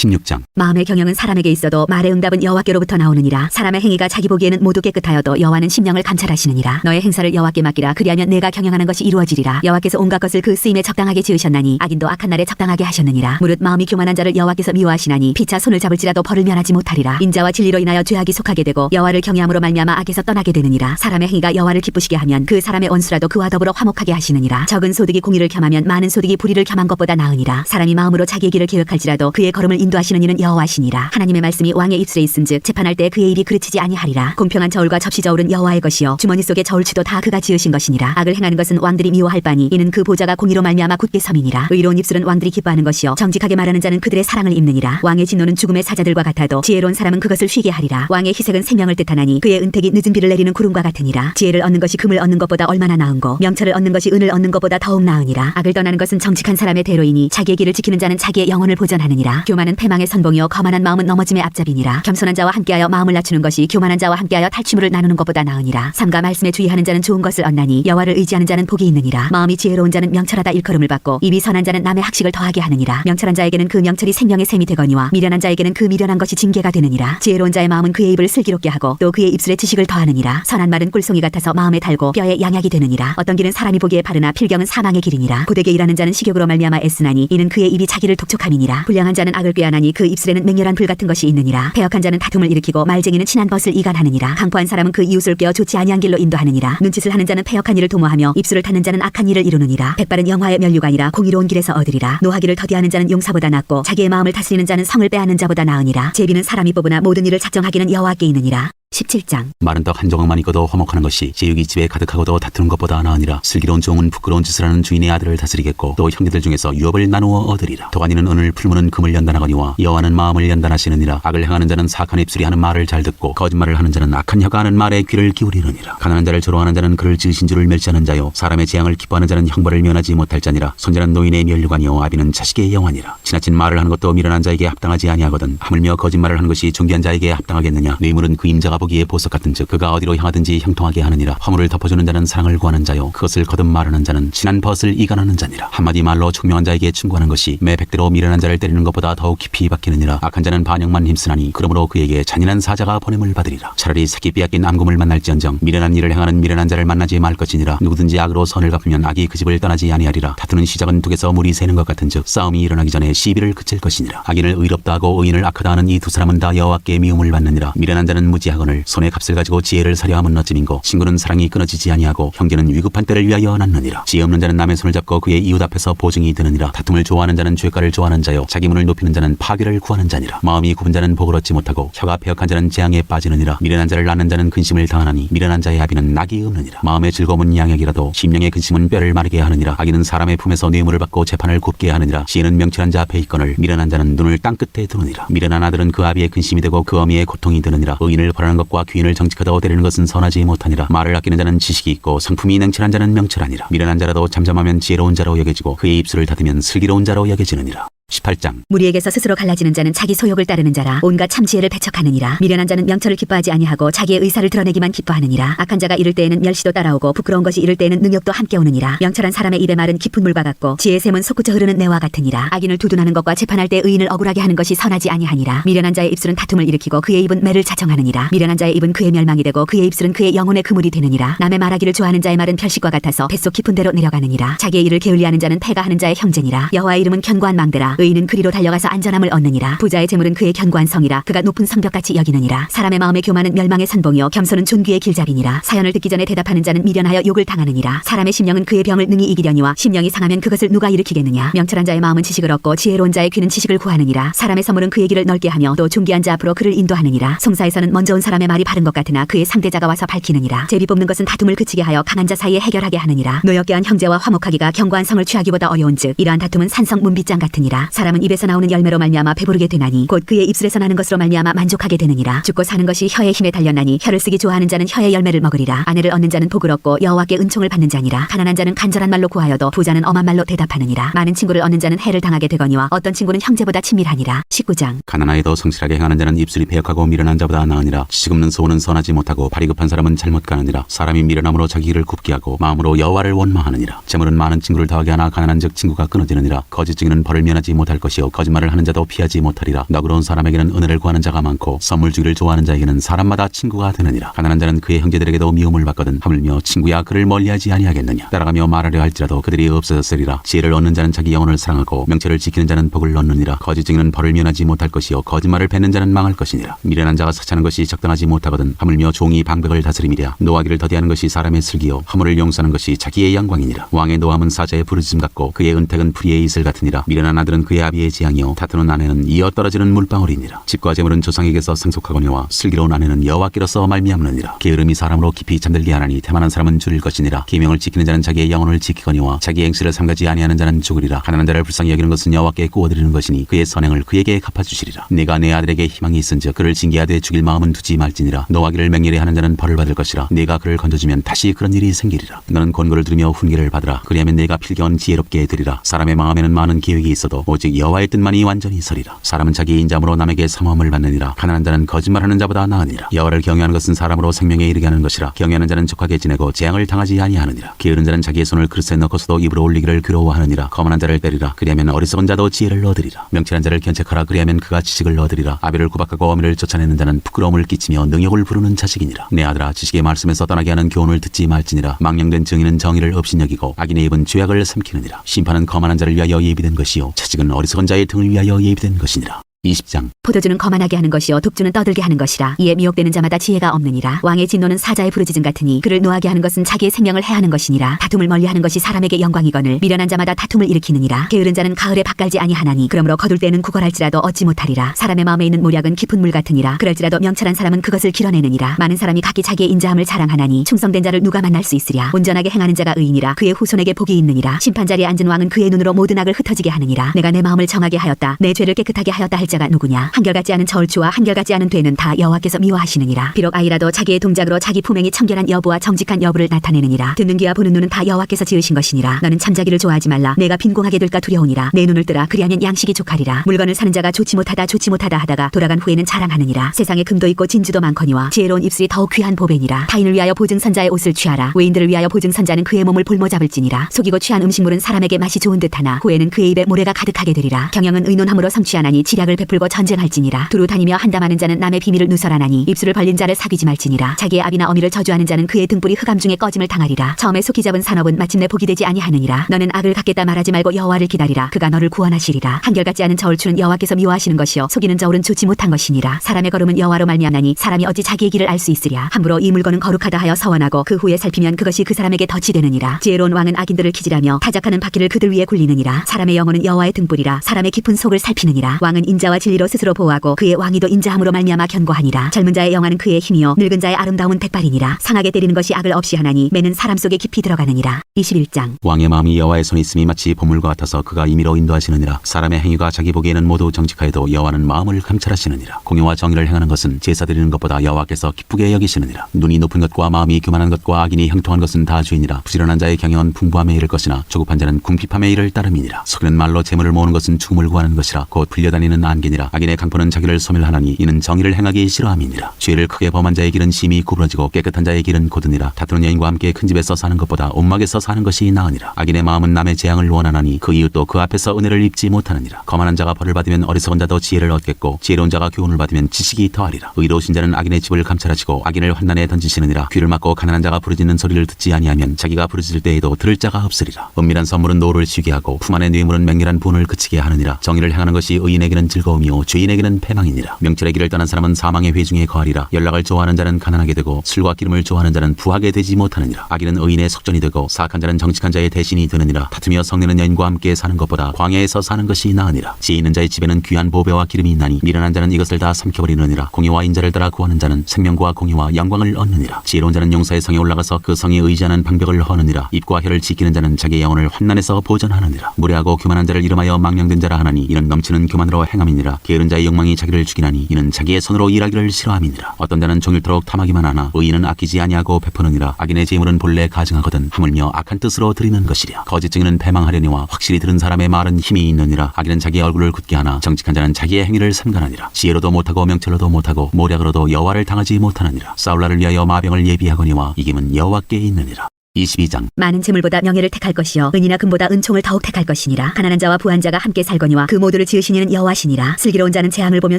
16장. 마음의 경영은 사람에게 있어도 말의 응답은 여호와께로부터 나오느니라. 사람의 행위가 자기 보기에는 모두 깨끗하여도 여호와는 심령을 감찰하시느니라. 너의 행사를 여호와께 맡기라. 그리하면 내가 경영하는 것이 이루어지리라. 여호와께서 온갖 것을 그 쓰임에 적당하게 지으셨나니 악인도 악한 날에 적당하게 하셨느니라. 무릇 마음이 교만한 자를 여호와께서 미워하시나니 피차 손을 잡을지라도 벌을 면하지 못하리라. 인자와 진리로 인하여 죄악이 속하게 되고 여호와를 경외함으로 말미암아 악에서 떠나게 되느니라. 사람의 행위가 여호와를 기쁘시게 하면 그 사람의 원수라도 그와 더불어 화목하게 하시느니라. 적은 소득이 공의를 겸하면 많은 소득이 불의를 겸한 것보다 나으니라. 사람이 마음으로 자기의 길을 계획할지라도 그의 걸음을 인도하시는 이는 여호와시니라. 하나님의 말씀이 왕의 입술에 있은즉 재판할 때 그의 입이 그르치지 아니하리라. 공평한 저울과 접시 저울은 여호와의 것이요 주머니 속의 저울치도 다 그가 지으신 것이니라. 악을 행하는 것은 왕들이 미워할 바니 이는 그 보좌가 공의로 말미암아 굳게 섬이니라. 의로운 입술은 왕들이 기뻐하는 것이요 정직하게 말하는 자는 그들의 사랑을 입느니라. 왕의 진노는 죽음의 사자들과 같아도 지혜로운 사람은 그것을 쉬게 하리라. 왕의 희색은 생명을 뜻하나니 그의 은택이 늦은 비를 내리는 구름과 같으니라. 지혜를 얻는 것이 금을 얻는 것보다 얼마나 나은고 명철을 얻는 것이 은을 얻는 것보다 더욱 나으니라. 악을 떠나는 것은 정직한 사람의 대로이니 자기의 길을 지키는 자는 자기의 영혼을 보전하느니라. 교만은 패망의 선봉이요 거만한 마음은 넘어짐의 앞잡이니라. 겸손한 자와 함께하여 마음을 낮추는 것이 교만한 자와 함께하여 탈취물을 나누는 것보다 나으니라. 삼가 말씀에 주의하는 자는 좋은 것을 얻나니 여호와를 의지하는 자는 복이 있느니라. 마음이 지혜로운 자는 명철하다 일컬음을 받고 입이 선한 자는 남의 학식을 더하게 하느니라. 명철한 자에게는 그 명철이 생명의 샘이 되거니와 미련한 자에게는 그 미련한 것이 징계가 되느니라. 지혜로운 자의 마음은 그의 입을 슬기롭게 하고 또 그의 입술에 지식을 더하느니라. 선한 말은 꿀송이 같아서 마음에 달고 뼈에 양약이 되느니라. 어떤 길은 사람이 보기에 바르나 필경은 사망의 길이니라. 고되게 일하는 자는 식욕으로 말미암아 애쓰나니 이는 그의 입이 자기를 독촉함이니라. 불량한 자는 악을 꾀하나니 그 입술에는 맹렬한 불 같은 것이 있느니라. 패역한 자는 다툼을 일으키고 말쟁이는 친한 벗을 이간하느니라. 강포한 사람은 그 이웃을 꿰어 좋지 아니한 길로 인도하느니라. 눈짓을 하는 자는 패역한 일을 도모하며 입술을 닫는 자는 악한 일을 이루느니라. 백발은 영화의 면류관이라 공의로운 길에서 얻으리라. 노하기를 더디하는 자는 용사보다 낫고 자기의 마음을 다스리는 자는 성을 빼앗는 자보다 나으니라. 제비는 사람이 뽑으나 모든 일을 작정하기는 여호와께 있느니라. 17장. 마른 떡 한 조각만 익어도 화목하는 것이 제육이 집에 가득하고도 다투는 것보다 나으니라. 슬기로운 종은 부끄러운 짓을 하는 주인의 아들을 다스리겠고 또 형제들 중에서 유업을 나누어 얻으리라. 도가니는 은을 풀무는 금을 연단하거니와 여호와는 마음을 연단하시느니라. 악을 행하는 자는 사악한 입술이 하는 말을 잘 듣고 거짓말을 하는 자는 악한 혀가 하는 말에 귀를 기울이느니라. 가난한 자를 조롱하는 자는 그를 지으신 줄을 멸시하는 자요 사람의 재앙을 기뻐하는 자는 형벌을 면하지 못할 자니라. 손자는 노인의 면류관이요 아비는 자식의 영환이라. 지나친 말을 하는 것도 미련한 자에게 합당하지 아니하거든 하물며 거짓말을 하는 것이 존귀한 자에게 합당하겠느냐. 뇌물은 그 임자가 보기에 보석 같은즉 그가 어디로 향하든지 형통하게 하느니라. 화물을 덮어주는 자는 사랑을 구하는 자요 그것을 거듭 말하는 자는 친한 벗을 이간하는 자니라. 한마디 말로 총명한 자에게 충고하는 것이 매 백대로 미련한 자를 때리는 것보다 더욱 깊이 박히느니라. 악한 자는 반역만 힘쓰나니 그러므로 그에게 잔인한 사자가 보냄을 받으리라. 차라리 새끼 빼앗긴 암곰을 만날지언정 미련한 일을 행하는 미련한 자를 만나지 말 것이니라. 누구든지 악으로 선을 갚으면 악이 그 집을 떠나지 아니하리라. 다투는 시작은 둑에서 물이 새는 것 같은즉 싸움이 일어나기 전에 시비를 그칠 것이니라. 악인을 의롭다 하고 의인을 악하다 하는 이 두 사람은 다 여호와께 미움을 받느니라. 미련한 자는 무지하거늘 손에 값을 가지고 지혜를 사려 함은 어찌민고. 친구는 사랑이 끊어지지 아니하고 형제는 위급한 때를 위하여 낳느니라. 지혜 없는 자는 남의 손을 잡고 그의 이웃 앞에서 보증이 드느니라. 다툼을 좋아하는 자는 죄가를 좋아하는 자요 자기 문을 높이는 자는 파괴를 구하는 자니라. 마음이 굽은 자는 복을 얻지 못하고 혀가 패역한 자는 재앙에 빠지느니라. 미련한 자를 낳는 자는 근심을 당하나니 미련한 자의 아비는 낙이 없느니라. 마음의 즐거움은 양약이라도 심령의 근심은 뼈를 마르게 하느니라. 악인은 사람의 품에서 뇌물을 받고 재판을 굽게 하느니라. 지혜는 명철한 자 앞에 있거늘 미련한 자는 눈을 땅 끝에 두느니라. 미련한 아들은 그 아비의 근심이 되고 그 어미의 고통이 드느니라. 의인을 벌하는 것과 귀인을 정직하다고 때리는 것은 선하지 못하니라. 말을 아끼는 자는 지식이 있고 성품이 냉철한 자는 명철하니라. 미련한 자라도 잠잠하면 지혜로운 자로 여겨지고 그의 입술을 닫으면 슬기로운 자로 여겨지느니라. 18장. 무리에게서 스스로 갈라지는 자는 자기 소욕을 따르는 자라 온갖 참지혜를 배척하느니라. 미련한 자는 명철을 기뻐하지 아니하고 자기의 의사를 드러내기만 기뻐하느니라. 악한 자가 이를 때에는 멸시도 따라오고 부끄러운 것이 이를 때에는 능욕도 함께 오느니라. 명철한 사람의 입의 말은 깊은 물과 같고 지혜의 샘은 솟구쳐 흐르는 내와 같으니라. 악인을 두둔하는 것과 재판할 때 의인을 억울하게 하는 것이 선하지 아니하니라. 미련한 자의 입술은 다툼을 일으키고 그의 입은 매를 자청하느니라. 미련한 자의 입은 그의 멸망이 되고 그의 입술은 그의 영혼의 그물이 되느니라. 남의 말하기를 좋아하는 자의 말은 별식과 같아서 뱃속 깊은 데로 내려가느니라. 자기의 일을 게을리하는 자는 패가 하는 자의 형제니라. 여호와의 이름은 견고한 망대라. 의인은 그리로 달려가서 안전함을 얻느니라. 부자의 재물은 그의 견고한 성이라. 그가 높은 성벽같이 여기느니라. 사람의 마음의 교만은 멸망의 선봉이요 겸손은 존귀의 길잡이니라. 사연을 듣기 전에 대답하는 자는 미련하여 욕을 당하느니라. 사람의 심령은 그의 병을 능히 이기려니와 심령이 상하면 그것을 누가 일으키겠느냐. 명철한 자의 마음은 지식을 얻고 지혜로운 자의 귀는 지식을 구하느니라. 사람의 선물은 그의 길을 넓게 하며 또 존귀한 자 앞으로 그를 인도하느니라. 송사에서는 먼저 온 사람의 말이 바른 것 같으나 그의 상대자가 와서 밝히느니라. 제비 뽑는 것은 다툼을 그치게 하여 강한 자 사이에 해결하게 하느니라. 노엽게한 형제와 화목하기가 견고한 성을 취하기보다 어려운즉 이러한 다툼은 산성 문빗장 같으니라. 사람은 입에서 나오는 열매로 말미암아 배부르게 되나니 곧 그의 입술에서 나는 것으로 말미암아 만족하게 되느니라. 죽고 사는 것이 혀의 힘에 달렸나니 혀를 쓰기 좋아하는 자는 혀의 열매를 먹으리라. 아내를 얻는 자는 복을 얻고 여호와께 은총을 받는 자니라. 가난한 자는 간절한 말로 구하여도 부자는 엄한 말로 대답하느니라. 많은 친구를 얻는 자는 해를 당하게 되거니와 어떤 친구는 형제보다 친밀하니라. 19장. 가난하여도 성실하게 행하는 자는 입술이 패역하고 미련한 자보다 나으니라. 지식 없는 소원은 선하지 못하고 발이 급한 사람은 잘못 가느니라. 사람이 미련함으로 자기 길을 굽게 하고 마음으로 여호와를 원망하느니라. 재물은 많은 친구를 더하게 하나 가난한즉 친구가 끊어지느니라. 거짓 증인은 벌을 면하지 못할 것이요 거짓말을 하는 자도 피하지 못하리라. 너그러운 사람에게는 은혜를 구하는 자가 많고 선물 주기를 좋아하는 자에게는 사람마다 친구가 되느니라. 가난한 자는 그의 형제들에게도 미움을 받거든 하물며 친구야 그를 멀리하지 아니하겠느냐. 따라가며 말하려 할지라도 그들이 없어졌으리라. 지혜를 얻는 자는 자기 영혼을 사랑하고 명철을 지키는 자는 복을 얻느니라. 거짓 증인은 벌을 면하지 못할 것이요 거짓말을 뱉는 자는 망할 것이니라. 미련한 자가 사치하는 것이 적당하지 못하거든 하물며 종이 방백을 다스림이랴. 노하기를 더디하는 것이 사람의 슬기요 허물을 용서하는 것이 자기의 영광이니라. 왕의 노함은 사자의 부르짖음 같고 그의 은택은 풀이의 이슬 같으니라. 미련한 아들은 그의 아비의 재앙이요 다투는 아내는 이어 떨어지는 물방울이니라. 집과 재물은 조상에게서 상속하거니와 슬기로운 아내는 여호와께로서 말미암느니라. 게으름이 사람으로 깊이 잠들게 하나니 태만한 사람은 줄일 것이니라. 계명을 지키는 자는 자기의 영혼을 지키거니와 자기의 행실을 삼가지 아니하는 자는 죽으리라. 가난한 자를 불쌍히 여기는 것은 여호와께 구워드리는 것이니 그의 선행을 그에게 갚아주시리라. 내가 내 아들에게 희망이 있은즉 그를 징계하되 죽일 마음은 두지 말지니라. 노하기를 맹렬히 하는 자는 벌을 받을 것이라. 내가 그를 건져주면 다시 그런 일이 생기리라. 너는 권고를 들으며 훈계를 받으라. 그리하면 내가 필경은 지혜롭게 되리라. 사람의 마음에는 많은 계획이 있어도 오직 여호와의 뜻만이 완전히 서리라. 사람은 자기 인자함으로 남에게 상함을 받느니라. 가난한 자는 거짓말하는 자보다 나으니라. 여호와를 경외하는 것은 사람으로 생명에 이르게 하는 것이라. 경외하는 자는 족하게 지내고 재앙을 당하지 아니하느니라. 게으른 자는 자기의 손을 그릇에 넣고서도 입으로 올리기를 괴로워하느니라. 거만한 자를 때리라. 그리하면 어리석은 자도 지혜를 얻으리라. 명철한 자를 견책하라. 그리하면 그가 지식을 얻으리라. 아비를 구박하고 어미를 쫓아내는 자는 부끄러움을 끼치며 능욕을 부르는 자식이니라. 내 아들아 지식의 말씀에서 떠나게 하는 교훈을 듣지 말지니라. 망령된 증인은 정의를 업신여기고 악인의 입은 죄악을 삼키느니라. 심판은 거만한 자를 위하여 예비된 것이요 채찍은 어리석은 자의 등을 위하여 예비된 것이니라. 20장 포도주는 거만하게 하는 것이요 독주는 떠들게 하는 것이라. 이에 미혹되는 자마다 지혜가 없느니라. 왕의 진노는 사자의 부르짖음 같으니 그를 노하게 하는 것은 자기의 생명을 해하는 것이니라. 다툼을 멀리하는 것이 사람에게 영광이거늘 미련한 자마다 다툼을 일으키느니라. 게으른 자는 가을에 밭갈지 아니하나니 그러므로 거둘 때는 구걸할지라도 얻지 못하리라. 사람의 마음에 있는 모략은 깊은 물 같으니라. 그럴지라도 명철한 사람은 그것을 길어내느니라. 많은 사람이 각기 자기의 인자함을 자랑하나니 충성된 자를 누가 만날 수 있으랴. 온전하게 행하는 자가 의인이라. 그의 후손에게 복이 있느니라. 심판자리에 앉은 왕은 그의 눈으로 모든 악을 흩어지게 하느니라. 내가 내 마음을 정하게 하였다. 내 죄를 깨끗하게 하였다 할 자가 누구냐. 한결같지 않은 저울추와 한결같지 않은 되는 다 여호와께서 미워하시느니라. 비록 아이라도 자기의 동작으로 자기 품행이 청결한 여부와 정직한 여부를 나타내느니라. 듣는 귀와 보는 눈은 다 여호와께서 지으신 것이니라. 너는 잠자기를 좋아하지 말라. 내가 빈공하게 될까 두려우니라. 내 눈을 뜨라. 그리하면 양식이 족하리라. 물건을 사는 자가 좋지 못하다 하다가 돌아간 후에는 자랑하느니라. 세상에 금도 있고 진주도 많거니와 지혜로운 입술이 더욱 귀한 보배니라. 타인을 위하여 보증선자의 옷을 취하라. 외인들을 위하여 보증선자는 그의 몸을 볼모 잡을지니라. 속이고 취한 음식물은 사람에게 맛이 좋은 듯하나 후에는 그의 입에 모래가 가득하게 되리라. 경영은 의논함으로 성취하나니 지략을 베풀고 전쟁할지니라. 두루 다니며 한담하는 자는 남의 비밀을 누설하나니 입술을 벌린 자를 사귀지 말지니라. 자기의 아비나 어미를 저주하는 자는 그의 등불이 흑암 중에 꺼짐을 당하리라. 처음에 속히 잡은 산업은 마침내 복이 되지 아니하느니라. 너는 악을 갖겠다 말하지 말고 여호와를 기다리라. 그가 너를 구원하시리라. 한결같지 않은 저울추는 여호와께서 미워하시는 것이요 속이는 저울은 좋지 못한 것이니라. 사람의 걸음은 여호와로 말미암나니 사람이 어찌 자기의 길을 알 수 있으랴. 함부로 이 물건은 거룩하다 하여 서원하고 그 후에 살피면 그것이 그 사람에게 덫이 되느니라. 지혜로운 왕은 악인들을 기질하며 타작하는 바퀴를 그들 위에 굴리느니라. 사람의 영혼은 여호와의 등불이라. 사람의 깊은 속을 살피느니라. 왕은 인자와 진리로 스스로 보호하고 그의 왕위도 인자함으로 말미암아 견고하니라. 젊은 자의 영화는 그의 힘이요 늙은 자의 아름다움은 백발이니라. 상하게 때리는 것이 악을 없이 하나니 매는 사람 속에 깊이 들어가느니라. 21장 왕의 마음이 여호와의 손에 있음이 마치 보물과 같아서 그가 임의로 인도하시느니라. 사람의 행위가 자기 보기에는 모두 정직하여도 여호와는 마음을 감찰하시느니라. 공의와 정의를 행하는 것은 제사 드리는 것보다 여호와께서 기쁘게 여기시느니라. 눈이 높은 것과 마음이 교만한 것과 악인이 형통한 것은 다 죄이니라. 부지런한 자의 경영은 풍부함에 이를 것이나 조급한 자는 궁핍함에 이를 따름이니라. 속이는 말로 재물을 모으는 것은 죽음을 구하는 것이라. 곧 불려다니는 안개니라. 악인의 강포는 자기를 소멸하나니 이는 정의를 행하기 싫어함이니라. 죄를 크게 범한 자의 길은 심히 구부러지고 깨끗한 자의 길은 곧으니라. 다투는 여인과 함께 큰 집에서 사는 것보다 옴막에서 사는 것이 나으니라. 악인의 마음은 남의 재앙을 원하나니 그 이웃도 그 앞에서 은혜를 입지 못하느니라. 거만한 자가 벌을 받으면 어리석은 자도 지혜를 얻겠고 지혜로운 자가 교훈을 받으면 지식이 더하리라. 의로우신 자는 악인의 집을 감찰하시고 악인을 환난에 던지시느니라. 귀를 막고 가난한 자가 부르짖는 소리를 듣지 아니하면 자기가 부르짖을 때에도 들을 자가 없으리라. 은밀한 선물은 노를 쉬게 하고 품 안의 뇌물은 맹렬한 분을 그치게 하느니라. 정의를 행하는 것이 의인에게는 즐거움이요 죄인에게는 패망이니라. 명철의 길을 떠난 사람은 사망의 회중에 거하리라. 연락을 좋아하는 자는 가난하게 되고 술과 기름을 좋아하는 자는 부하게 되지 못하느니라. 악인은 의인의 속전이 되고 사악한 자는 정직한 자의 대신이 되느니라. 다투며 성내는 여인과 함께 사는 것보다 광야에서 사는 것이 나으니라. 지혜 있는 자의 집에는 귀한 보배와 기름이 있나니 미련한 자는 이것을 다 삼켜버리느니라. 공의와 인자를 따라 구하는 자는 생명과 공의와 영광을 얻느니라. 지혜로운 자는 용사의 성에 올라가서 그 성에 의지하는 방벽을 허느니라. 입과 혀를 지키는 자는 자기의 영혼을 환난에서 보전하느니라. 무례하고 교만한 자를 이름하여 망령된 자라 하나니 이는 넘치는 교만으로 행함이니라. 게으른 자의 욕망이 자기를 죽이나니 이는 자기의 손으로 일하기를 싫어함이니라. 어떤 자는 종일토록 탐하기만 하나 의인은 아끼지 아니하고 베푸느니라. 악인의 재물은 본래 가증하거든 하물며 악한 뜻으로 드리는 것이랴. 거짓 증인은 패망하려니와 확실히 들은 사람의 말은 힘이 있느니라. 악인은 자기의 얼굴을 굳게 하나 정직한 자는 자기의 행위를 삼가느니라. 지혜로도 못하고 명철로도 못하고 모략으로도 여호와를 당하지 못하느니라. 싸울 날을 위하여 마병을 예비하거니와 이김은 여호와께 있느니라. 22장. 많은 재물보다 명예를 택할 것이요 은이나 금보다 은총을 더욱 택할 것이니라. 가난한 자와 부한 자가 함께 살거니와 그 모두를 지으신 이는 여호와시니라. 슬기로운 자는 재앙을 보면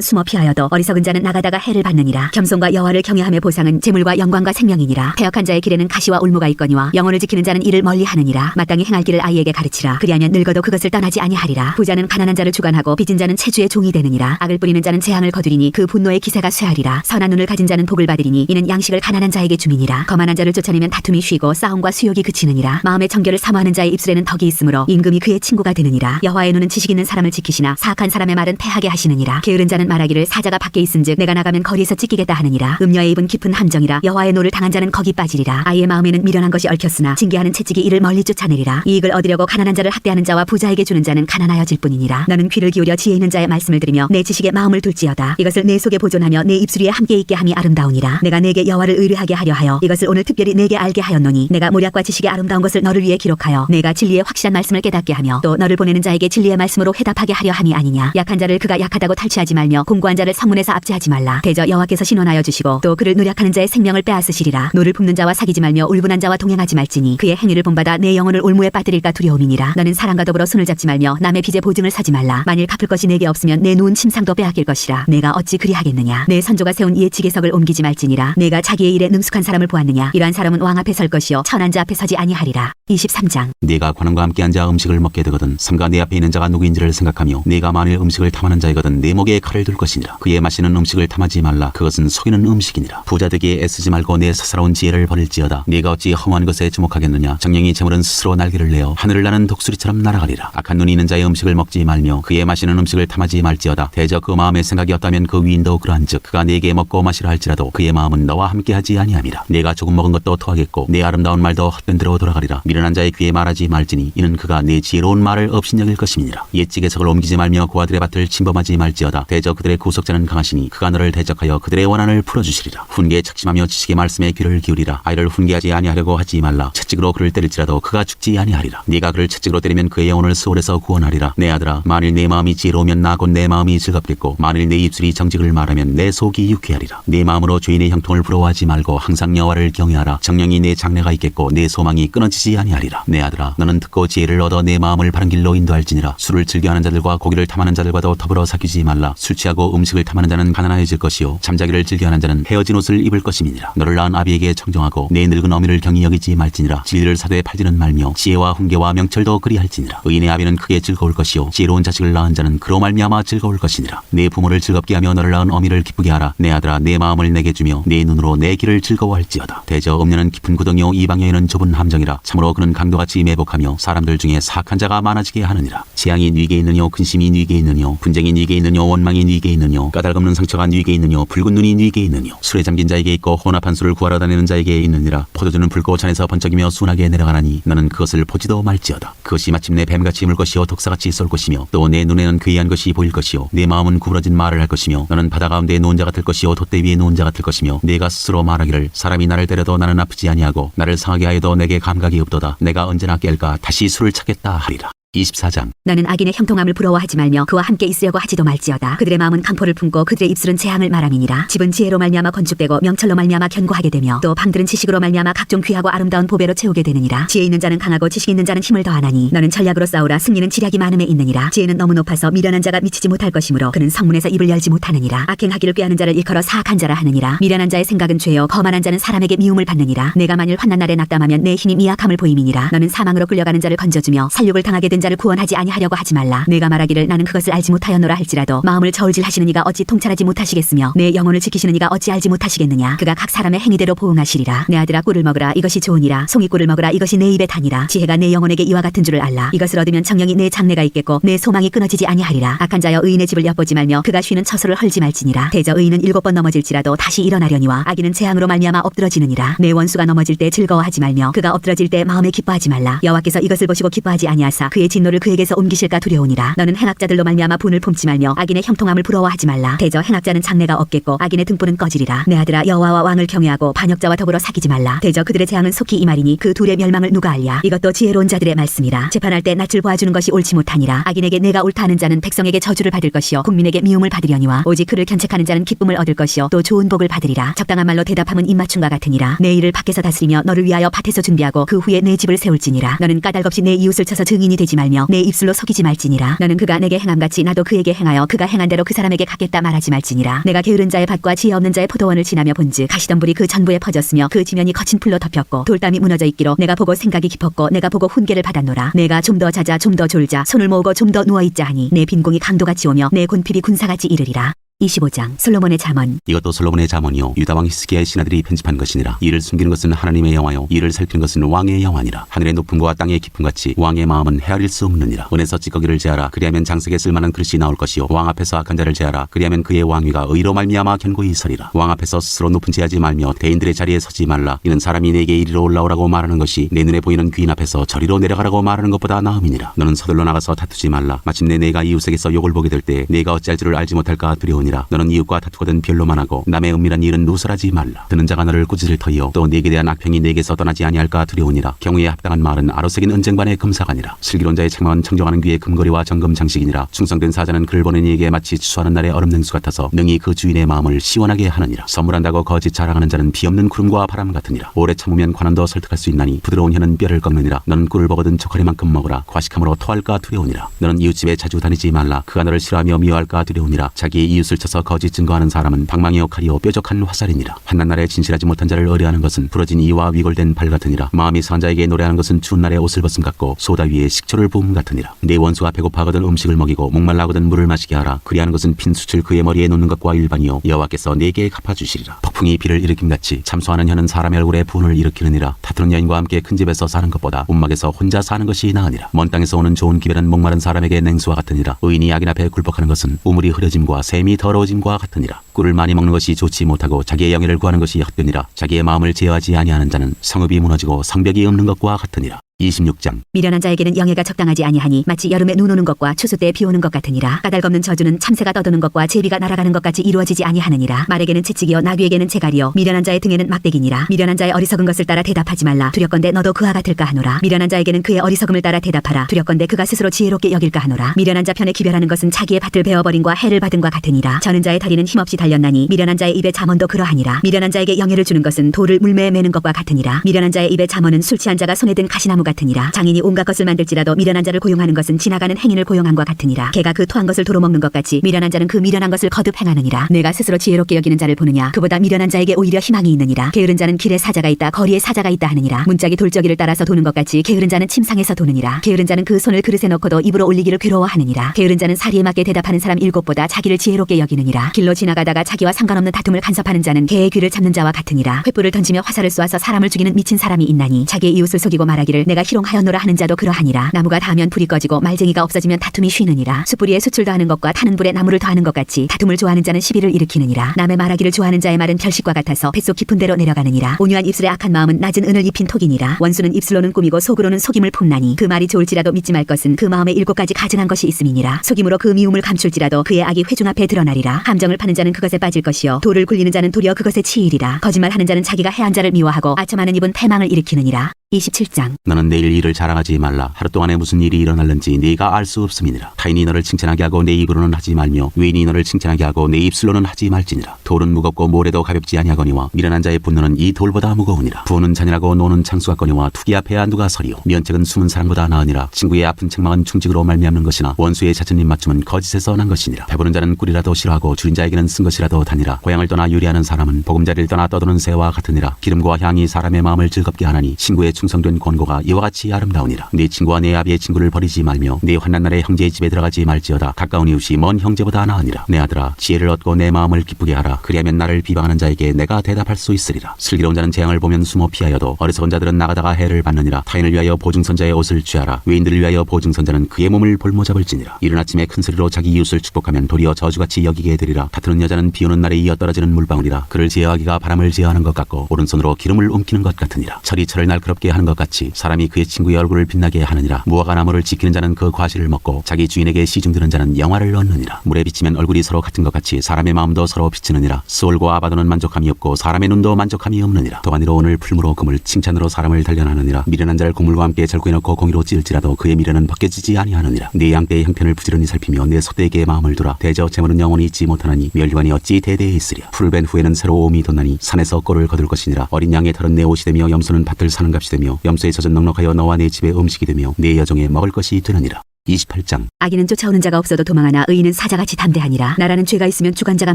숨어 피하여도 어리석은 자는 나가다가 해를 받느니라. 겸손과 여호와를 경외함의 보상은 재물과 영광과 생명이니라. 패역한 자의 길에는 가시와 울무가 있거니와 영혼을 지키는 자는 이를 멀리하느니라. 마땅히 행할 길을 아이에게 가르치라. 그리하면 늙어도 그것을 떠나지 아니하리라. 부자는 가난한 자를 주관하고 빚진 자는 체주의 종이 되느니라. 악을 뿌리는 자는 재앙을 거두리니 그 분노의 기세가 쇠하리라. 선한 눈을 가진 자는 복을 받으리니 이는 양식을 가난한 자에게 주민이라. 거만한 자를 쫓아내면 다툼이 쉬고 싸움과 수욕이 그치느니라. 마음의 정결을 사모하는 자의 입술에는 덕이 있으므로 임금이 그의 친구가 되느니라. 여호와의 눈은 지식 있는 사람을 지키시나 사악한 사람의 말은 패하게 하시느니라. 게으른 자는 말하기를 사자가 밖에 있은즉 내가 나가면 거리에서 찢기겠다 하느니라. 음녀의 입은 깊은 함정이라. 여호와의 노를 당한 자는 거기 빠지리라. 아이의 마음에는 미련한 것이 얽혔으나 징계하는 채찍이 이를 멀리 쫓아내리라. 이익을 얻으려고 가난한 자를 학대하는 자와 부자에게 주는 자는 가난하여질 뿐이니라. 너는 귀를 기울여 지혜 있는 자의 말씀을 들으며 내 지식에 마음을 둘지어다. 이것을 내 속에 보존하며 내 입술 위에 함께 있게 함이 아름다우니라. 내가 내게 여호와를 의뢰하게 하려 하여 이것을 오늘 특별히 내게 알게 하였노니 내가 모략과 지식의 아름다운 것을 너를 위해 기록하여 내가 진리의 확실한 말씀을 깨닫게 하며 또 너를 보내는 자에게 진리의 말씀으로 회답하게 하려 함이 아니냐. 약한 자를 그가 약하다고 탈취하지 말며 공고한 자를 성문에서 압제하지 말라. 대저 여호와께서 신원하여 주시고 또 그를 노력하는 자의 생명을 빼앗으시리라. 노를 품는 자와 사귀지 말며 울분한 자와 동행하지 말지니 그의 행위를 본받아 내 영혼을 올무에 빠뜨릴까 두려움이니라. 너는 사람과 더불어 손을 잡지 말며 남의 빚에 보증을 서지 말라. 만일 갚을 것이 내게 없으면 내 누운 침상도 빼앗길 것이라. 내가 어찌 그리하겠느냐. 내 선조가 세운 이의 지계석을 옮기지 말지니라. 내가 자기의 일에 능숙한 사람을 보았느냐. 이러한 사람은 왕 앞에 설 것이요 천한 자 앞에 서지 아니하리라. 23장. 네가 관원과 함께 앉아 음식을 먹게 되거든 삼가 내 앞에 있는 자가 누구인지를 생각하며 네가 만일 음식을 탐하는 자이거든 내 목에 칼을 둘 것이니라. 그의 마시는 음식을 탐하지 말라. 그것은 속이는 음식이니라. 부자 되기에 애쓰지 말고 내 사사로운 지혜를 버릴지어다. 네가 어찌 허무한 것에 주목하겠느냐. 정령이 재물은 스스로 날개를 내어 하늘을 나는 독수리처럼 날아가리라. 악한 눈이 있는 자의 음식을 먹지 말며 그의 마시는 음식을 탐하지 말지어다. 대저 그 마음에 생각이 없다면 그 위인도 그러한즉 그가 네게 먹고 마시라 할지라도 그의 마음은 너와 함께하지 아니함이라. 네가 조금 먹은 것도 토하겠고 내 아름다운 말도 헛된 대로 돌아가리라. 미련한 자의 귀에 말하지 말지니 이는 그가 네 지혜로운 말을 업신여길 것임이니라. 옛 지계석을 옮기지 말며 고아들의 밭을 침범하지 말지어다. 대저 그들의 구속자는 강하시니 그가 너를 대적하여 그들의 원한을 풀어주시리라. 훈계에 착심하며 지식의 말씀에 귀를 기울이라. 아이를 훈계하지 아니하려고 하지 말라. 채찍으로 그를 때릴지라도 그가 죽지 아니하리라. 네가 그를 채찍으로 때리면 그의 영혼을 수월에서 구원하리라. 내 아들아 만일 내 마음이 지혜로우면 나 곧 내 마음이 즐겁겠고 만일 내 입술이 정직을 말하면 내 속이 유쾌하리라. 내 마음으로 죄인의 형통을 부러워하지 말고 항상 여호와를 경외하라. 정령이 내 장래가 있겠고 내 소망이 끊어지지 아니하리라. 내 아들아 너는 듣고 지혜를 얻어 내 마음을 바른 길로 인도할지니라. 술을 즐겨하는 자들과 고기를 탐하는 자들과도 더불어 사귀지 말라. 술 취하고 음식을 탐하는 자는 가난해질 것이요 잠자기를 즐겨하는 자는 헤어진 옷을 입을 것임이니라. 너를 낳은 아비에게 청정하고 내 늙은 어미를 경히 여기지 말지니라. 진리를 사되 팔지는 말며 지혜와 훈계와 명철도 그리할지니라. 의인의 아비는 크게 즐거울 것이요 지혜로운 자식을 낳은 자는 그로 말미암아 즐거울 것이니라. 내 부모를 즐겁게 하며 너를 낳은 어미를 기쁘게 하라. 내 아들아 내 마음을 내게 주며 내 눈으로 내 길을 즐거워할지어다. 대저 음녀는 깊은 구덩이요 이방 여인은 좁은 함정이라. 참으로 그는 강도같이 매복하며 사람들 중에 사악한 자가 많아지게 하느니라. 재앙이 네게 있느뇨 근심이 네게 있느뇨 분쟁이 네게 있느뇨 원망이 네게 있느뇨 까닭없는 상처가 네게 있느뇨 붉은 눈이 네게 있느뇨. 술에 잠긴 자에게 있고 혼합한 술을 구하러 다니는 자에게 있느니라. 포도주는 붉고 잔에서 번쩍이며 순하게 내려가나니 너는 그것을 보지도 말지어다. 그것이 마침내 뱀같이 물 것이요 독사같이 쏠 것이며 또 내 눈에는 괴이한 것이 보일 것이요 내 마음은 구부러진 말을 할 것이며 너는 바다 가운데 놓은 자 같을 것이요 돛대 위에 놓은 자 같을 것이며 내가 스스로 말하기를 사람이 나를 때려도 나는 아프지 아니하고 나를 상하게 하여도 내게 감각이 없도다. 내가 언제나 깰까 다시 술을 찾겠다 하리라. 24장. 너는 악인의 형통함을 부러워하지 말며 그와 함께 있으려고 하지도 말지어다. 그들의 마음은 강포를 품고 그들의 입술은 재앙을 말함이니라. 집은 지혜로 말미암아 건축되고 명철로 말미암아 견고하게 되며 또 방들은 지식으로 말미암아 각종 귀하고 아름다운 보배로 채우게 되느니라. 지혜 있는 자는 강하고 지식 있는 자는 힘을 더하나니 너는 전략으로 싸우라. 승리는 지략이 많음에 있느니라. 지혜는 너무 높아서 미련한 자가 미치지 못할 것이므로 그는 성문에서 입을 열지 못하느니라. 악행하기를 꾀하는 자를 일컬어 사악한 자라 하느니라. 미련한 자의 생각은 죄요 거만한 자는 사람에게 미움을 받느니라. 내가 만일 환난 날에 낙담하면 내 힘이 미약함을 보임이니라. 너는 사망으로 끌려가는 자를 건져주며 살육을 당하게 된 자를 구원하지 아니하려고 하지 말라. 내가 말하기를 나는 그것을 알지 못하였노라 할지라도 마음을 저울질하시는 이가 어찌 통찰하지 못하시겠으며 내 영혼을 지키시는 이가 어찌 알지 못하시겠느냐. 그가 각 사람의 행위대로 보응하시리라. 내 아들아 꿀을 먹으라. 이것이 좋으니라. 송이꿀을 먹으라. 이것이 내 입에 다니라. 지혜가 내 영혼에게 이와 같은 줄을 알라. 이것을 얻으면 정령이 내 장래가 있겠고 내 소망이 끊어지지 아니하리라. 악한 자여 의인의 집을 엿보지 말며 그가 쉬는 처소를 헐지 말지니라. 대저 의인은 7번 넘어질지라도 다시 일어나려니와 악인은 재앙으로 말미암아 엎드러지느니라. 내 원수가 넘어질 때 즐거워하지 말며 그가 엎드러질 때 마음에 기뻐하지 말라. 여호와께서 이것을 보시고 기뻐하지 아니하사 그의 진노를 그에게서 옮기실까 두려우니라. 너는 행악자들로 말미암아 분을 품지 말며 악인의 형통함을 부러워하지 말라. 대저 행악자는 장래가 없겠고 악인의 등불은 꺼지리라. 내 아들아, 여호와와 왕을 경외하고 반역자와 더불어 사귀지 말라. 대저 그들의 재앙은 속히 임하리니 그 둘의 멸망을 누가 알랴. 이것도 지혜로운 자들의 말씀이라. 재판할 때 낯을 보아주는 것이 옳지 못하니라. 악인에게 내가 옳다 하는 자는 백성에게 저주를 받을 것이요 국민에게 미움을 받으려니와 오직 그를 견책하는 자는 기쁨을 얻을 것이요 또 좋은 복을 받으리라. 적당한 말로 대답함은 입맞춤과 같으니라. 내 일을 밖에서 다스리며 너를 위하여 밭에서 준비하고 그 후에 내 집을 세울지니라. 너는 까닭없이 내 이웃을 쳐서 증인이 되지 말며 내 입술로 속이지 말지니라. 너는 그가 내게 행함같이 나도 그에게 행하여 그가 행한 대로 그 사람에게 갚겠다 말하지 말지니라. 내가 게으른 자의 밭과 지혜 없는 자의 포도원을 지나며 본즉 가시덤불이 그 전부에 퍼졌으며 그 지면이 거친 풀로 덮였고 돌담이 무너져 있기로 내가 보고 생각이 깊었고 내가 보고 훈계를 받았노라. 내가 좀 더 자자 좀 더 졸자 손을 모으고 좀 더 누워있자 하니 내 빈공이 강도같이 오며 내 곤핍이 군사같이 이르리라. 25장 솔로몬의 잠언. 이것도 솔로몬의 잠언이요 유다 왕 히스기야의 신하들이 편집한 것이니라. 이를 숨기는 것은 하나님의 영화요 이를 살피는 것은 왕의 영화니라. 하늘의 높음과 땅의 깊음같이 왕의 마음은 헤아릴 수 없느니라. 은에서 찌꺼기를 제하라. 그리하면 장색에 쓸만한 그릇이 나올 것이요 왕 앞에서 악한 자를 제하라. 그리하면 그의 왕위가 의로 말미암아 견고히 서리라. 왕 앞에서 스스로 높은 체하지 말며 대인들의 자리에 서지 말라. 이는 사람이 내게 이리로 올라오라고 말하는 것이 내 눈에 보이는 귀인 앞에서 저리로 내려가라고 말하는 것보다 나음이니라. 너는 서둘러 나가서 다투지 말라. 마침내 내가 이웃에게서 욕을 보게 될 때 내가 어찌할 줄을 알지 못할까 두려우니라. 너는 이웃과 다투거든 별로만 하고 남의 은밀한 일은 누설하지 말라. 드는 자가 너를 꾸짖을 터이요 또 네게 대한 악평이 내게서 떠나지 아니할까 두려우니라. 경우에 합당한 말은 아로새긴 은쟁반의 금사가니라. 슬기로운 자의 책망은 청정하는 귀의 금거리와 정금 장식이니라. 충성된 사자는 그를 보는 이에게 마치 추수하는 날의 얼음 냉수 같아서 능히 그 주인의 마음을 시원하게 하느니라. 선물한다고 거짓 자랑하는 자는 비 없는 구름과 바람 같으니라. 오래 참으면 관원도 설득할 수 있나니 부드러운 혀는 뼈를 꺾느니라. 너는 꿀을 먹거든 젓가리만큼 먹으라. 과식함으로 토할까 두려우니라. 너는 이웃집에 자주 다니지 말라. 그가 너를 싫어하며 미워할까 두려우니라. 자기의 이웃을 쳐서 거짓 증거하는 사람은 방망이요 칼이요 뾰족한 화살이니라. 환난 날에 진실하지 못한 자를 의뢰하는 것은 부러진 이와 위골된 발 같으니라. 마음이 상한 자에게 노래하는 것은 추운 날에 옷을 벗음 같고 소다 위에 식초를 부음 같으니라. 내 원수가 배고파하거든 음식을 먹이고 목말라하거든 물을 마시게 하라. 그리하는 것은 핀 숯을 그의 머리에 놓는 것과 일반이요 여호와께서 내게 갚아주시리라. 폭풍이 비를 일으킴같이 참소하는 혀는 사람의 얼굴에 분을 일으키느니라. 다투는 여인과 함께 큰 집에서 사는 것보다 움막에서 혼자 사는 것이 나으니라. 먼 땅에서 오는 좋은 기별은 목마른 사람에게 냉수와 같으니라. 의인이 악인 앞에 굴복하는 것은 우물이 흐려짐과 샘이 더러워짐과 같으니라. 꿀을 많이 먹는 것이 좋지 못하고 자기의 영예를 구하는 것이 헛되니라. 자기의 마음을 제어하지 아니하는 자는 성읍이 무너지고 성벽이 없는 것과 같으니라. 26장 미련한 자에게는 영예가 적당하지 아니하니 마치 여름에 눈 오는 것과 추수 때에 비 오는 것 같으니라. 까닭없는 저주는 참새가 떠도는 것과 제비가 날아가는 것 같이 이루어지지 아니하느니라. 말에게는 채찍이요 나귀에게는 재갈이요 미련한 자의 등에는 막대기니라. 미련한 자의 어리석은 것을 따라 대답하지 말라. 두렵건대 너도 그와 같을까 하노라. 미련한 자에게는 그의 어리석음을 따라 대답하라. 두렵건대 그가 스스로 지혜롭게 여길까 하노라. 미련한 자 편에 기별하는 것은 자기의 밭을 베어버린과 해를 받은과 같으니라. 저는 자의 다리는 힘없이 달렸나니 미련한 자의 입에 잠언도 그러하니라. 미련한 자에게 영예를 주는 것은 돌을 물매에 매는 것과 같으니라. 미련한 자의 입에 잠언은 술 취한 자가 손에 든 가시나무 같으니라. 장인이 온갖 것을 만들지라도 미련한 자를 고용하는 것은 지나가는 행인을 고용함과 같으니라. 개가 그 토한 것을 도로 먹는 것 같이 미련한 자는 그 미련한 것을 거듭 행하느니라. 내가 스스로 지혜롭게 여기는 자를 보느냐. 그보다 미련한 자에게 오히려 희망이 있느니라. 게으른 자는 길에 사자가 있다 거리에 사자가 있다 하느니라. 문짝이 돌저기를 따라서 도는 것 같이 게으른 자는 침상에서 도느니라. 게으른 자는 그 손을 그릇에 넣고도 입으로 올리기를 괴로워하느니라. 게으른 자는 사리에 맞게 대답하는 사람 7보다 자기를 지혜롭게 여기느니라. 길로 지나가다가 자기와 상관없는 다툼을 간섭하는 자는 개의 귀를 잡는 자와 같으니라. 횃불을 던지며 화살을 쏘아서 사람을 죽이는 미친 사람이 있나니 자기의 이웃을 속이고 말하기를 내가 희롱하였노라 하는 자도 그러하니라. 나무가 닿으면 불이 꺼지고 말쟁이가 없어지면 다툼이 쉬느니라. 숯불이에 숯을 더하는 것과 타는 불에 나무를 더하는 것 같이 다툼을 좋아하는 자는 시비를 일으키느니라. 남의 말하기를 좋아하는 자의 말은 별식과 같아서 뱃속 깊은 데로 내려가느니라. 온유한 입술에 악한 마음은 낮은 은을 입힌 톡이니라. 원수는 입술로는 꾸미고 속으로는 속임을 품나니 그 말이 좋을지라도 믿지 말 것은 그 마음에 7가지 가증한 것이 있음이니라. 속임으로 그 미움을 감출지라도 그의 악이 회중 앞에 드러나리라. 함정을 파는 자는 그것에 빠질 것이요 돌을 굴리는 자는 도리어 그것에 치이리라. 거짓말하는 자는 자기가 해한 자를 미워하고 아첨하는 입은 패망을 일으키느니라. 27장 너는 내일 일을 자랑하지 말라. 하루 동안에 무슨 일이 일어날는지 네가 알 수 없음이니라. 타인이 너를 칭찬하게 하고 내 입으로는 하지 말며 외인이 너를 칭찬하게 하고 내 입술로는 하지 말지니라. 돌은 무겁고 모래도 가볍지 아니하거니와 미련한 자의 분노는 이 돌보다 무거우니라. 부는 잔인하고 노는 창수 같거니와 투기 앞에야 누가 서리요. 면책은 숨은 사람보다 나으니라. 친구의 아픈 책망은 충직으로 말미암는 것이나 원수의 잦은 입맞춤은 거짓에서 난 것이니라. 배부른 자는 꿀이라도 싫어하고 줄인 자에게는 쓴 것이라도 다니라. 고향을 떠나 유리하는 사람은 보금자리를 떠나 떠도는 새와 같으니라. 기름과 향이 사람의 마음을 즐겁게 하나니 친구의 충성된 권고가 이와 같이 아름다우니라. 네 친구와 내 아비의 친구를 버리지 말며 네 환난 날에 형제의 집에 들어가지 말지어다. 가까운 이웃이 먼 형제보다 나으니라. 내 아들아 지혜를 얻고 내 마음을 기쁘게 하라. 그리하면 나를 비방하는 자에게 내가 대답할 수 있으리라. 슬기로운 자는 재앙을 보면 숨어 피하여도 어리석은 자들은 나가다가 해를 받느니라. 타인을 위하여 보증선자의 옷을 취하라. 외인들을 위하여 보증선자는 그의 몸을 볼모잡을지니라. 이른 아침에 큰 소리로 자기 이웃을 축복하면 도리어 저주같이 여기게 되리라. 다투는 여자는 비오는 날에 이어 떨어지는 물방울이라. 그를 제어하기가 바람을 제어하는 것 같고 오른손으로 기름을 움키는 것 같으니라. 철이 철을 날카롭게 하는 것 같이 사람이 그의 친구의 얼굴을 빛나게 하느니라. 무화과 나무를 지키는 자는 그 과실을 먹고 자기 주인에게 시중드는 자는 영화를 얻느니라. 물에 비치면 얼굴이 서로 같은 것 같이 사람의 마음도 서로 비치느니라. 스올과 아바도는 만족함이 없고 사람의 눈도 만족함이 없느니라. 도가니로 오늘 풀무로 금을 칭찬으로 사람을 단련하느니라. 미련한 자를 곡물과 함께 절구해 놓고 공의로 찌을지라도 그의 미련은 벗겨지지 아니하느니라. 네 양떼의 형편을 부지런히 살피며 내 소떼에게 마음을 두라. 대저 재물은 영원히 있지 못하나니 멸류관이 어찌 대대에 있으랴. 풀을 벤 후에는 새로움이 돋나니 산에서 꼴을 거둘 것이니라. 어린 양의 털은 내 옷이 되며 염소는 밭을 사는 값이 되며 염소의 젖은 넉넉하여 너와 내 집의 음식이 되며 내 여종의 먹을 것이 되느니라. 28장. 악인은 쫓아오는 자가 없어도 도망하나 의인은 사자같이 담대하니라. 나라는 죄가 있으면 주관자가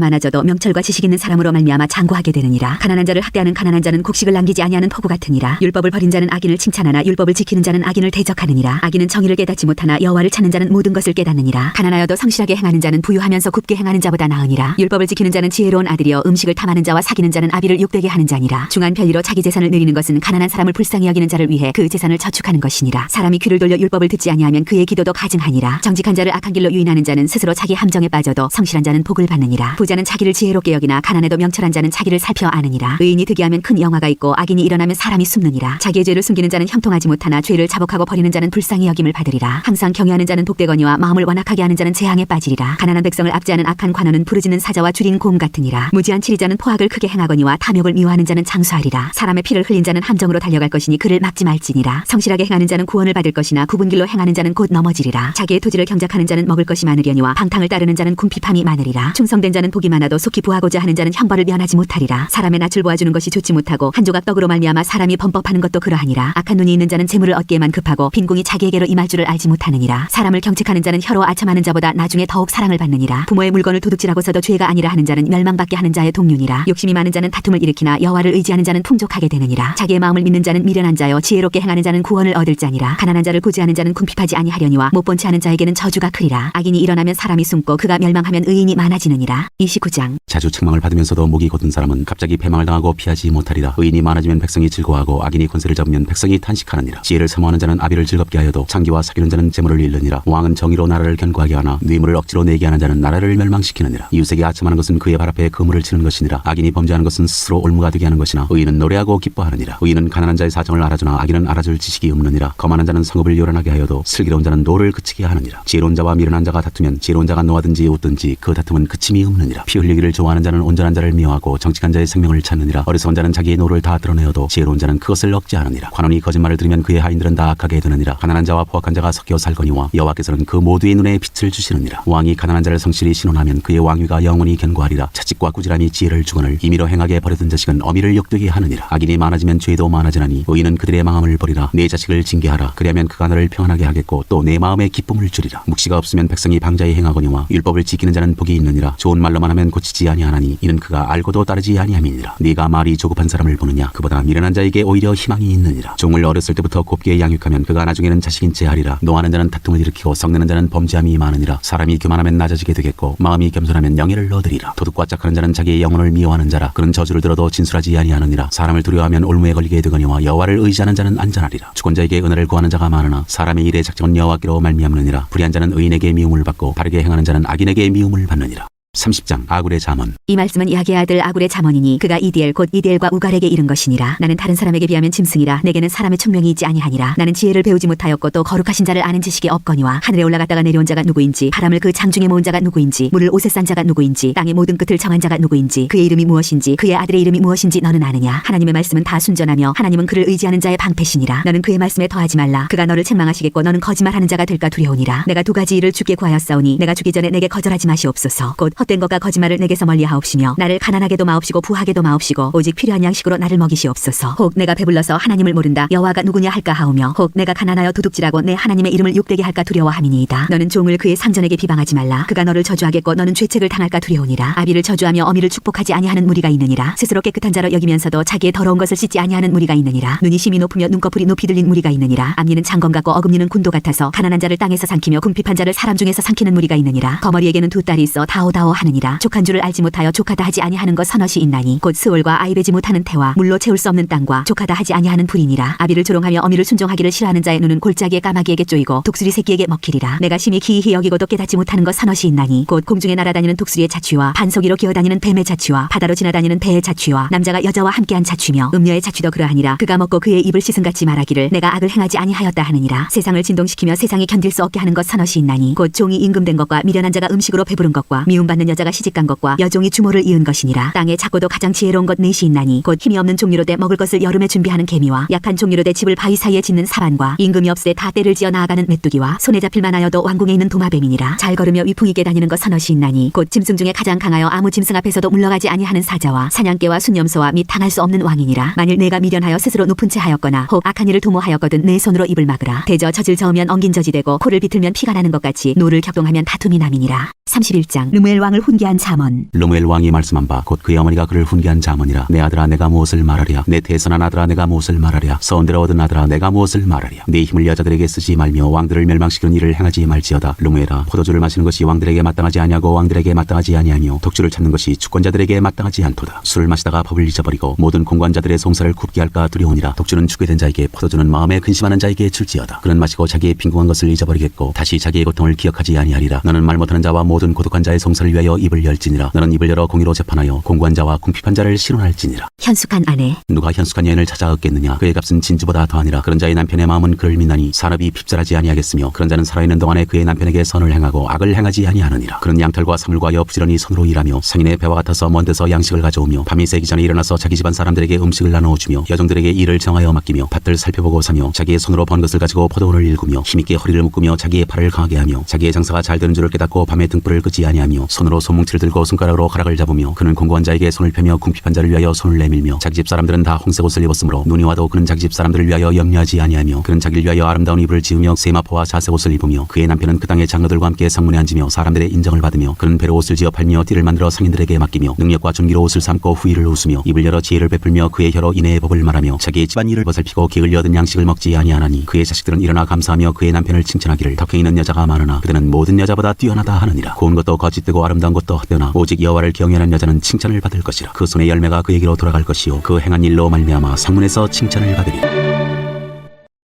많아져도 명철과 지식 있는 사람으로 말미암아 장구하게 되느니라. 가난한 자를 학대하는 가난한 자는 곡식을 남기지 아니하는 포구 같으니라. 율법을 버린 자는 악인을 칭찬하나 율법을 지키는 자는 악인을 대적하느니라. 악인은 정의를 깨닫지 못하나 여호와를 찾는 자는 모든 것을 깨닫느니라. 가난하여도 성실하게 행하는 자는 부유하면서 굽게 행하는 자보다 나으니라. 율법을 지키는 자는 지혜로운 아들이여 음식을 탐하는 자와 사귀는 자는 아비를 욕되게 하는 자니라. 중한 편리로 자기 재산을 누리는 것은 가난한 사람을 불쌍히 여기는 자를 위해 그 재산을 저축하는 것이니라. 사람이 귀를 돌려 율법을 듣지 아니하면 그의 기도도 가증하니라. 정직한 자를 악한 길로 유인하는 자는 스스로 자기 함정에 빠져도 성실한 자는 복을 받느니라. 부자는 자기를 지혜롭게 여기나 가난해도 명철한 자는 자기를 살펴 아느니라. 의인이 득이하면 큰 영화가 있고 악인이 일어나면 사람이 숨느니라. 자기의 죄를 숨기는 자는 형통하지 못하나 죄를 자복하고 버리는 자는 불쌍히 여김을 받으리라. 항상 경외하는 자는 복되거니와 마음을 완악하게 하는 자는 재앙에 빠지리라. 가난한 백성을 압제하는 악한 관원은 부르짖는 사자와 줄인 곰 같으니라. 무지한 치리자는 포악을 크게 행하거니와 탐욕을 미워하는 자는 장수하리라. 사람의 피를 흘린 자는 함정으로 달려갈 것이니 그를 막지 말지니라. 성실하게 행하는 자는 구원을 받을 것이나 굽은 길로 행하는 자는 곧 넘어지리라. 자기의 토지를 경작하는 자는 먹을 것이 많으려니와 방탕을 따르는 자는 궁핍함이 많으리라. 충성된 자는 복이 많아도 속히 부하고자 하는 자는 형벌을 면하지 못하리라. 사람의 낯을 보아주는 것이 좋지 못하고 한 조각 떡으로 말미암아 사람이 범법하는 것도 그러하니라. 악한 눈이 있는 자는 재물을 얻기에만 급하고 빈궁이 자기에게로 임할 줄을 알지 못하느니라. 사람을 경책하는 자는 혀로 아첨하는 자보다 나중에 더욱 사랑을 받느니라. 부모의 물건을 도둑질하고서도 죄가 아니라 하는 자는 멸망받게 하는 자의 동류니라. 욕심이 많은 자는 다툼을 일으키나 여호와를 의지하는 자는 풍족하게 되느니라. 자기의 마음을 믿는 자는 미련한 자여 지혜롭게 행하는 자는 구원을 얻을 자니라. 가난한 자를 고지하는 자는 궁핍하지 아니하려니와 못 본 채 하는 자에게는 저주가 크리라. 악인이 일어나면 사람이 숨고 그가 멸망하면 의인이 많아지느니라. 29장. 자주 책망을 받으면서도 목이 곧은 사람은 갑자기 패망을 당하고 피하지 못하리라. 의인이 많아지면 백성이 즐거워하고 악인이 권세를 잡으면 백성이 탄식하느니라. 지혜를 사모하는 자는 아비를 즐겁게 하여도 창기와 사귀는 자는 재물을 잃느니라. 왕은 정의로 나라를 견고하게 하나 뇌물을 억지로 내게 하는 자는 나라를 멸망시키느니라. 이웃에게 아첨하는 것은 그의 발 앞에 그물을 치는 것이니라. 악인이 범죄하는 것은 스스로 올무가 되게 하는 것이나 의인은 노래하고 기뻐하느니라. 의인은 가난한 자의 사정을 알아주나 악인은 알아줄 지식이 없느니라. 거만한 자는 성읍을 요란하게 하여도 슬기로운 자는 노를 그치게 하느니라. 지혜로운 자와 미련한 자가 다투면 지혜로운 자가 노하든지 웃든지 그 다툼은 그침이 없느니라. 피 흘리기를 좋아하는 자는 온전한 자를 미워하고 정직한 자의 생명을 찾느니라. 어리석은 자는 자기의 노를 다 드러내어도 지혜로운 자는 그것을 억제하느니라. 관원이 거짓말을 들으면 그의 하인들은 다 악하게 되느니라. 가난한 자와 포악한 자가 섞여 살거니와 여호와께서는 그 모두의 눈에 빛을 주시느니라. 왕이 가난한 자를 성실히 신원하면 그의 왕위가 영원히 견고하리라. 채찍과 꾸지람이 지혜를 주거늘 임의로 행하게 버려둔 자식은 어미를 욕되게 하느니라. 악인이 많아지면 죄도 많아지나니 의인은 그들의 마음을 버리라. 내 자식을 징계하라. 그리하면 그가 너를 평안하게 하겠고 또 내 마음에 기쁨을 주리라. 묵시가 없으면 백성이 방자히 행하거니와 율법을 지키는 자는 복이 있느니라. 좋은 말로만 하면 고치지 아니하나니 이는 그가 알고도 따르지 아니함이니라. 네가 말이 조급한 사람을 보느냐? 그보다 미련한 자에게 오히려 희망이 있느니라. 종을 어렸을 때부터 곱게 양육하면 그가 나중에는 자식인 채 하리라. 노하는 자는 다툼을 일으키고 성내는 자는 범죄함이 많으니라. 사람이 교만하면 낮아지게 되겠고 마음이 겸손하면 영예를 얻으리라. 도둑과 짝하는 자는 자기의 영혼을 미워하는 자라. 그는 저주를 들어도 진술하지 아니하느니라. 사람을 두려워하면 올무에 걸리게 되거니와 여호와를 의지하는 자는 안전하리라. 주권자에게 은혜를 구하는 자가 많으나 사람의 일의 작정은 여호와께로 말미암느니라. 불의한 자는 의인에게 미움을 받고 바르게 행하는 자는 악인에게 미움을 받느니라. 30장. 아굴의 잠언. 이 말씀은 야게의 아들 아굴의 잠언이니 그가 이디엘 곧 이디엘과 우갈에게 이른 것이니라. 나는 다른 사람에게 비하면 짐승이라. 내게는 사람의 총명이 있지 아니하니라. 나는 지혜를 배우지 못하였고 또 거룩하신 자를 아는 지식이 없거니와 하늘에 올라갔다가 내려온 자가 누구인지 바람을 그 장중에 모은 자가 누구인지 물을 옷에 싼 자가 누구인지 땅의 모든 끝을 정한 자가 누구인지 그의 이름이 무엇인지 그의 아들의 이름이 무엇인지 너는 아느냐. 하나님의 말씀은 다 순전하며 하나님은 그를 의지하는 자의 방패시니라. 너는 그의 말씀에 더하지 말라. 그가 너를 책망하시겠고 너는 거짓말하는 자가 될까 두려우니라. 내가 두 가지 일을 주께 구하였사오니 내가 주기 전에 내게 거절하지 마시옵소서. 곧 헛된 것과 거짓말을 내게서 멀리하옵시며 나를 가난하게도 마옵시고 부하게도 마옵시고 오직 필요한 양식으로 나를 먹이시옵소서. 혹 내가 배불러서 하나님을 모른다 여호와가 누구냐 할까 하오며 혹 내가 가난하여 도둑질하고 내 하나님의 이름을 욕되게 할까 두려워함이니이다. 너는 종을 그의 상전에게 비방하지 말라. 그가 너를 저주하겠고 너는 죄책을 당할까 두려우니라. 아비를 저주하며 어미를 축복하지 아니하는 무리가 있느니라. 스스로 깨끗한 자로 여기면서도 자기의 더러운 것을 씻지 아니하는 무리가 있느니라. 눈이 심히 높으며 눈꺼풀이 높이 들린 무리가 있느니라. 앞니는 장검 같고 어금니는 군도 같아서 가난한 자를 땅에서 삼키며 궁핍한 자를 사람 중에서 삼키는 무리가 있느니라. 거머리에게는 두 딸이 있어 다오다오 부러워하느니라. 족한 줄을 알지 못하여 족하다 하지 아니하는 것 서너시 있나니 곧 스올과 아이 베지 못하는 태와 물로 채울 수 없는 땅과 족하다 하지 아니하는 불이니라. 아비를 조롱하며 어미를 순종하기를 싫어하는 자의 눈은 골짜기의 까마귀에게 쪼이고 독수리 새끼에게 먹히리라. 내가 심히 기이히 여기고도 깨닫지 못하는 것 서너시 있나니 곧 공중에 날아다니는 독수리의 자취와 반석위로 기어다니는 뱀의 자취와 바다로 지나다니는 배의 자취와 남자가 여자와 함께한 자취며 음녀의 자취도 그러하니라. 그가 먹고 그의 입을 시승같이 말하기를 내가 악을 행하지 아니하였다 하느니라. 세상을 진동시키며 세상이 견딜 수 없게 하는 것 서너시 있나니 곧 종이 임금된 것과 미련한 자가 음식으로 배부른 것과 미움받는 여자가 시집간 것과 여종이 주모를 이은 것이니라. 땅에 작고도 가장 지혜로운 것 넷이 있나니 곧 힘이 없는 종류로 돼 먹을 것을 여름에 준비하는 개미와 약한 종류로 돼 집을 바위 사이에 짓는 사반과 임금이 없으되 다 때를 지어 나아가는 메뚜기와 손에 잡힐 만하여도 왕궁에 있는 도마뱀이니라. 잘 걸으며 위풍 있게 다니는 것 서너시 있나니 곧 짐승 중에 가장 강하여 아무 짐승 앞에서도 물러가지 아니하는 사자와 사냥개와 순념소와 및 당할 수 없는 왕이니라. 만일 내가 미련하여 스스로 높은 채 하였거나 혹 악한 일을 도모하였거든 내 손으로 입을 막으라. 대저 젖을 저으면 엉긴 젖이 되고 코를 비틀면 피가 나는 것 같이 노를 격동하면 다툼이 남이니라. 31장 르무엘 왕을 훈계한 잠언. 르무엘 왕이 말씀한 바 곧 그의 어머니가 그를 훈계한 잠언이라. 내 아들아 내가 무엇을 말하랴. 내 태선한 아들아 내가 무엇을 말하랴. 서원대로 얻은 아들아 내가 무엇을 말하랴. 내 힘을 여자들에게 쓰지 말며 왕들을 멸망시키는 일을 행하지 말지어다. 르무엘아 포도주를 마시는 것이 왕들에게 마땅하지 아니하고 왕들에게 마땅하지 아니하며 독주를 찾는 것이 주권자들에게 마땅하지 않도다. 술을 마시다가 법을 잊어버리고 모든 공관자들의 송사를 굽게 할까 두려우니라. 독주는 죽게 된 자에게 포도주는 마음에 근심하는 자에게 줄지어다. 그는 마시고 자기의 빈궁한 것을 잊어버리겠고 다시 자기의 고통을 기억하지 아니하리라. 너는 말 못하는 자와 모든 고독한 자의 송사를 위하여 입을 열지니라. 너는 입을 열어 공의로 재판하여 공고한 자와 궁핍한 자를 신원할지니라. 현숙한 아내. 누가 현숙한 여인을 찾아 얻겠느냐. 그의 값은 진주보다 더하니라. 그런 자의 남편의 마음은 그를 믿나니 산업이 핍절하지 아니하겠으며 그런 자는 살아있는 동안에 그의 남편에게 선을 행하고 악을 행하지 아니하느니라. 그는 양털과 사물과 부지런히 손으로 일하며 상인의 배와 같아서 먼 데서 양식을 가져오며 밤이 새기 전에 일어나서 자기 집안 사람들에게 음식을 나누어주며 여종들에게 일을 정하여 맡기며 밭을 살펴보고 사며 자기의 손으로 번 것을 가지고 포도원을 일구며 힘있게 허리를 묶으며 자기의 팔을 강하게 하며 자기의 장사가 잘 되는 줄을 깨닫고 밤에 등불을 끄지 아니하며 손으로 소뭉치를 들고 손가락으로 가락을 잡으며 그는 공고한 자에게 손을 펴며 궁핍한 자를 위하여 손을 내밀며 자기 집 사람들은 다 홍색 옷을 입었으므로 눈이 와도 그는 자기 집 사람들을 위하여 염려하지 아니하며 그는 자기를 위하여 아름다운 이불을 지으며 세마포와 자색 옷을 입으며 그의 남편은 그 땅의 장로들과 함께 상문에 앉으며 사람들의 인정을 받으며 그는 배로 옷을 지어 팔며 띠를 만들어 상인들에게 맡기며 능력과 존귀로 옷을 삼고 후의를 웃으며 입을 열어 지혜를 베풀며 그의 혀로 인애의 법을 말하며 자기의 집안 일을 보살피고 기을 얻은 양식을 먹지 아니하나니 그의 자식들은 일어나 감사하며 그의 남편을 칭찬하기를 덕행 있는 여자가 많으나 그들은 모든 여자보다 뛰어나다 하느니라. 고운 것도 거짓되고 아름다운 것도 헛되나 오직 여호와를 경외하는 여자는 칭찬을 받을 것이라. 그 손의 열매가 그에게로 돌아갈 것이요 그 행한 일로 말미암아 상문에서 칭찬을 받으리라.